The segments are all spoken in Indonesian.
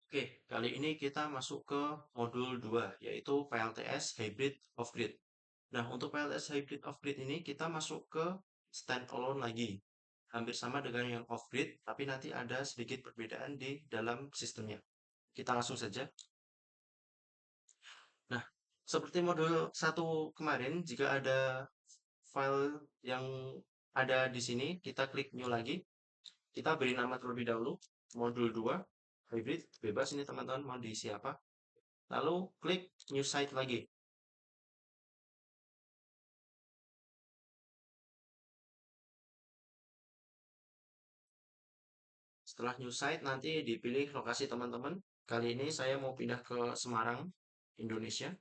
Oke, kali ini kita masuk ke modul 2, yaitu PLTS Hybrid Off-Grid. Nah, untuk PLTS Hybrid Off-Grid ini kita masuk ke standalone lagi. Hampir sama dengan yang off-grid, tapi nanti ada sedikit perbedaan di dalam sistemnya. Kita langsung saja. Nah, seperti modul 1 kemarin, jika ada file yang ada di sini, kita klik new lagi. Kita beri nama terlebih dahulu, modul 2, hybrid, bebas ini teman-teman mau diisi apa. Lalu klik new site lagi. Setelah new site nanti dipilih lokasi teman-teman. Kali ini saya mau pindah ke Semarang, Indonesia.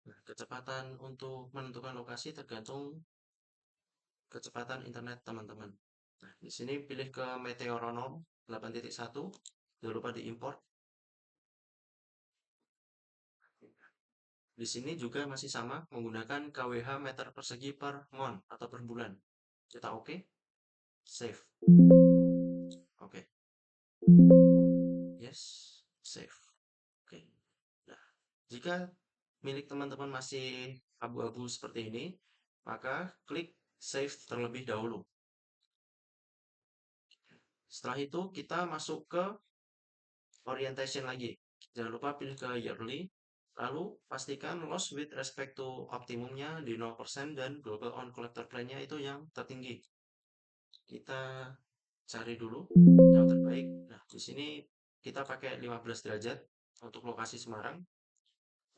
Nah, kecepatan untuk menentukan lokasi tergantung kecepatan internet teman-teman. Nah, di sini pilih ke Meteoronom 8.1. Jangan lupa diimport. Di sini juga masih sama menggunakan kWh meter persegi per mon atau per bulan. Kita oke, save. Oke, yes, save. Oke. Nah, jika milik teman-teman masih abu-abu seperti ini, maka klik save terlebih dahulu. Setelah itu kita masuk ke orientation lagi. Jangan lupa pilih ke yearly, lalu pastikan loss with respect to optimumnya di 0% dan global on collector plan-nya itu yang tertinggi. Kita cari dulu yang terbaik. Nah, di sini kita pakai 15 derajat untuk lokasi Semarang.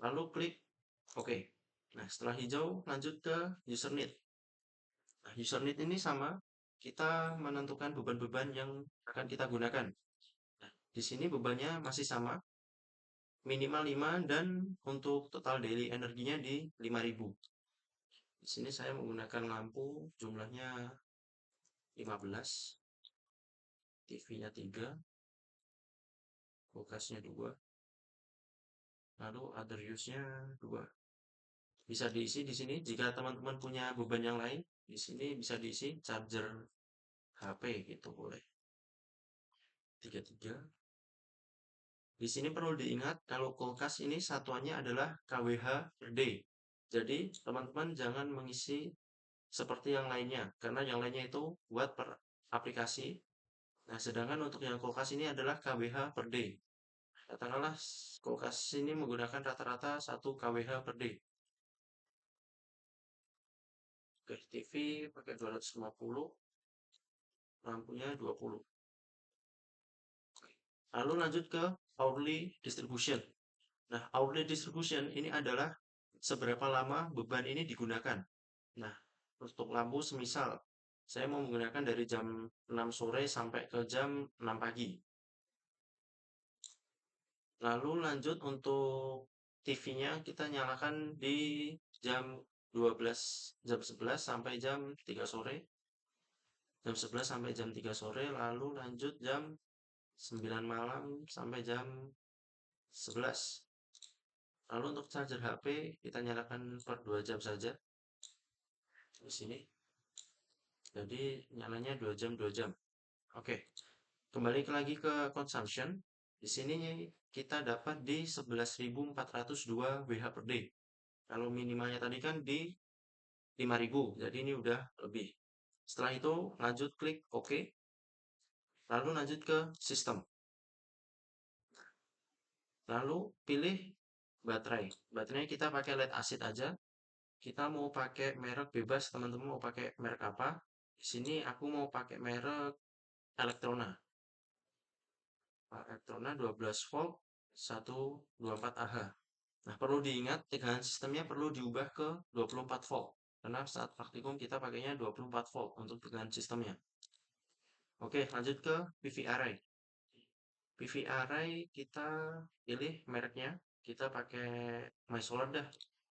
Lalu klik OK. Nah, setelah hijau lanjut ke user need. Nah, user need ini sama, kita menentukan beban-beban yang akan kita gunakan. Nah, di sini bebannya masih sama, minimal 5 dan untuk total daily energinya di 5.000. Di sini saya menggunakan lampu jumlahnya 15, TV-nya 3, kulkasnya 2, lalu other use-nya 2. Bisa diisi di sini jika teman-teman punya beban yang lain, di sini bisa diisi charger HP gitu boleh. 33. Di sini perlu diingat kalau kulkas ini satuannya adalah kWh per day. Jadi teman-teman jangan mengisi seperti yang lainnya karena yang lainnya itu buat per aplikasi. Nah, sedangkan untuk yang kulkas ini adalah kWh per day. Katakanlah kulkas ini menggunakan rata-rata 1 kWh per day. Oke, TV pakai 250, lampunya 20. Lalu lanjut ke hourly distribution. Nah, hourly distribution ini adalah seberapa lama beban ini digunakan. Nah, untuk lampu semisal saya mau menggunakan dari jam 6 sore sampai ke jam 6 pagi. Lalu lanjut untuk TV-nya kita nyalakan di jam 12, jam 11 sampai jam 3 sore. Jam 11 sampai jam 3 sore, lalu lanjut jam 9 malam sampai jam 11. Lalu untuk charger HP kita nyalakan per 2 jam saja. Di sini. Jadi nyalanya 2 jam 2 jam. Oke. Kembali lagi ke consumption. Di sini kita dapat di 11.402 Wh per day. Kalau minimalnya tadi kan di 5.000, jadi ini udah lebih. Setelah itu lanjut klik OK. Lalu lanjut ke sistem. Lalu pilih baterai. Baterainya kita pakai lead acid aja. Kita mau pakai merek bebas, teman-teman mau pakai merek apa? Di sini aku mau pakai merek Electrona. Electrona 12 volt 124 Ah. Nah, perlu diingat tegangan sistemnya perlu diubah ke 24 volt. Karena saat praktikum kita pakainya 24 volt untuk tegangan sistemnya. Oke, lanjut ke PV array. PV array kita pilih mereknya. Kita pakai MySolar dah.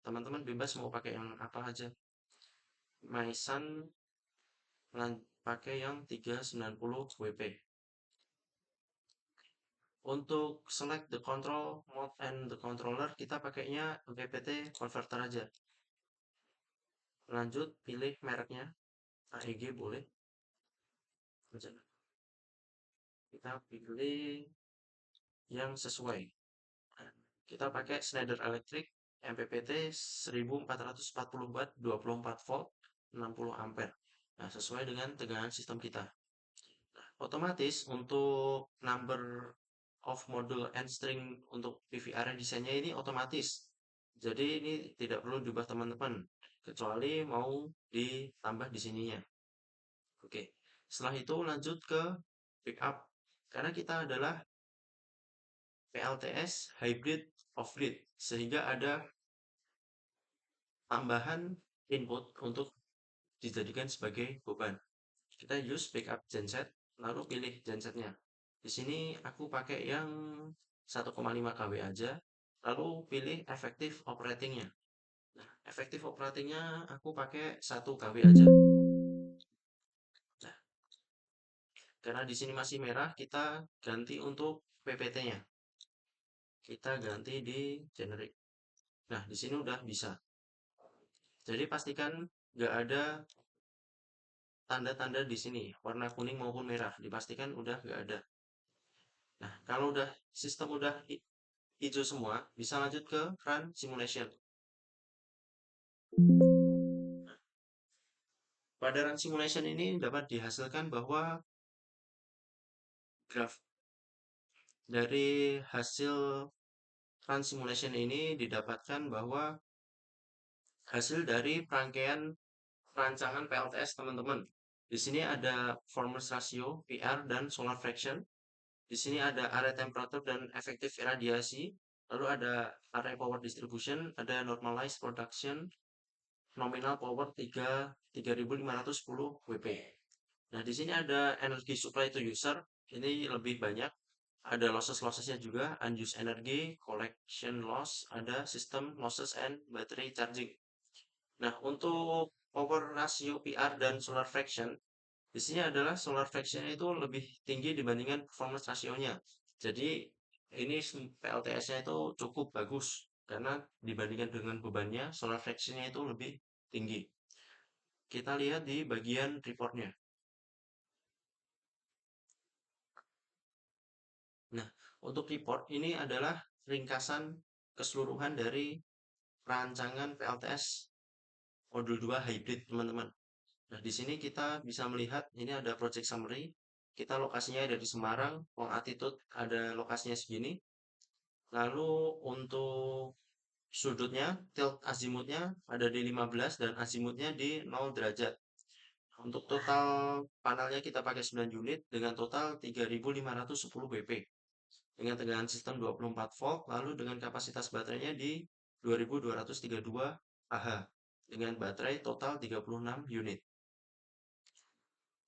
Teman-teman bebas mau pakai yang apa aja. MySun pakai yang 390 WP. Untuk select the control mode and the controller kita pakainya MPPT converter aja. Lanjut, pilih mereknya, AEG boleh. Kita pilih yang sesuai. Nah, kita pakai Schneider Electric MPPT 1440 watt 24 volt 60 ampere. Nah, sesuai dengan tegangan sistem kita. Nah, otomatis untuk number of module and string untuk PVR desainnya ini otomatis. Jadi ini tidak perlu diubah teman-teman, kecuali mau ditambah di sininya. Oke, setelah itu lanjut ke backup. Karena kita adalah PLTS hybrid off-grid, sehingga ada tambahan input untuk dijadikan sebagai beban. Kita use backup genset, lalu pilih gensetnya. Di sini aku pakai yang 1,5 kW aja, lalu pilih effective operatingnya. Nah, effective operatingnya aku pakai 1 kW aja. Nah, karena di sini masih merah, kita ganti untuk PPT-nya. Kita ganti di generic. Nah, di sini udah bisa. Jadi pastikan nggak ada tanda-tanda di sini, warna kuning maupun merah. Dipastikan udah nggak ada. Nah, kalau udah sistem udah hijau semua, bisa lanjut ke run simulation. Pada run simulation ini dapat dihasilkan bahwa graf dari hasil run simulation ini didapatkan bahwa hasil dari rangkaian rancangan PLTS teman-teman. Di sini ada performance ratio, PR, dan solar fraction. Di sini ada area temperature dan efektif iradiasi. Lalu ada area power distribution, ada normalized production, nominal power 3510 WP. Nah, di sini ada energi supply to user, ini lebih banyak. Ada losses-lossesnya juga, unused energy, collection loss, ada system losses and battery charging. Nah, untuk power ratio PR dan solar fraction, di sini adalah solar fraction itu lebih tinggi dibandingkan performance rasionya. Jadi ini PLTS-nya itu cukup bagus karena dibandingkan dengan bebannya, solar fraction-nya itu lebih tinggi. Kita lihat di bagian reportnya. Nah, untuk report ini adalah ringkasan keseluruhan dari rancangan PLTS modul 2 hybrid, teman-teman. Nah, di sini kita bisa melihat ini ada project summary. Kita lokasinya ada di Semarang, Long Attitude ada lokasinya segini. Lalu untuk sudutnya, tilt azimutnya ada di 15 dan azimutnya di 0 derajat. Untuk total panelnya kita pakai 9 unit dengan total 3510 WP. Dengan tegangan sistem 24 volt, lalu dengan kapasitas baterainya di 2232 Ah dengan baterai total 36 unit.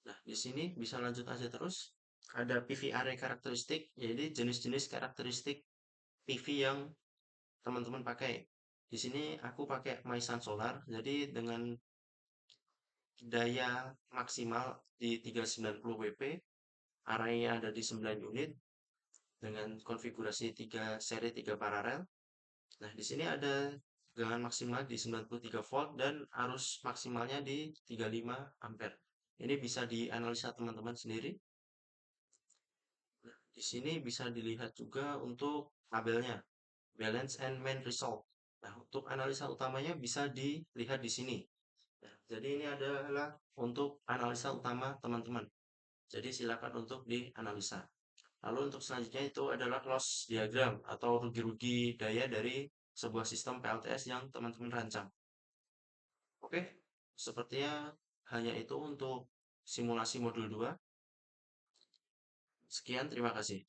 Nah, di sini bisa lanjut aja terus. Ada PV array karakteristik, jadi jenis-jenis karakteristik PV yang teman-teman pakai. Di sini aku pakai Maisan Solar, jadi dengan daya maksimal di 390 WP, arraynya ada di 9 unit dengan konfigurasi 3 seri 3 paralel. Nah, di sini ada tegangan maksimal di 93 volt dan arus maksimalnya di 35 ampere. Ini bisa dianalisa teman-teman sendiri. Nah, di sini bisa dilihat juga untuk tabelnya, balance and main result. Nah, untuk analisa utamanya bisa dilihat di sini. Nah, jadi ini adalah untuk analisa utama teman-teman. Jadi silakan untuk dianalisa. Lalu untuk selanjutnya itu adalah loss diagram atau rugi-rugi daya dari sebuah sistem PLTS yang teman-teman rancang. Oke, sepertinya hanya itu untuk simulasi modul 2. Sekian, terima kasih.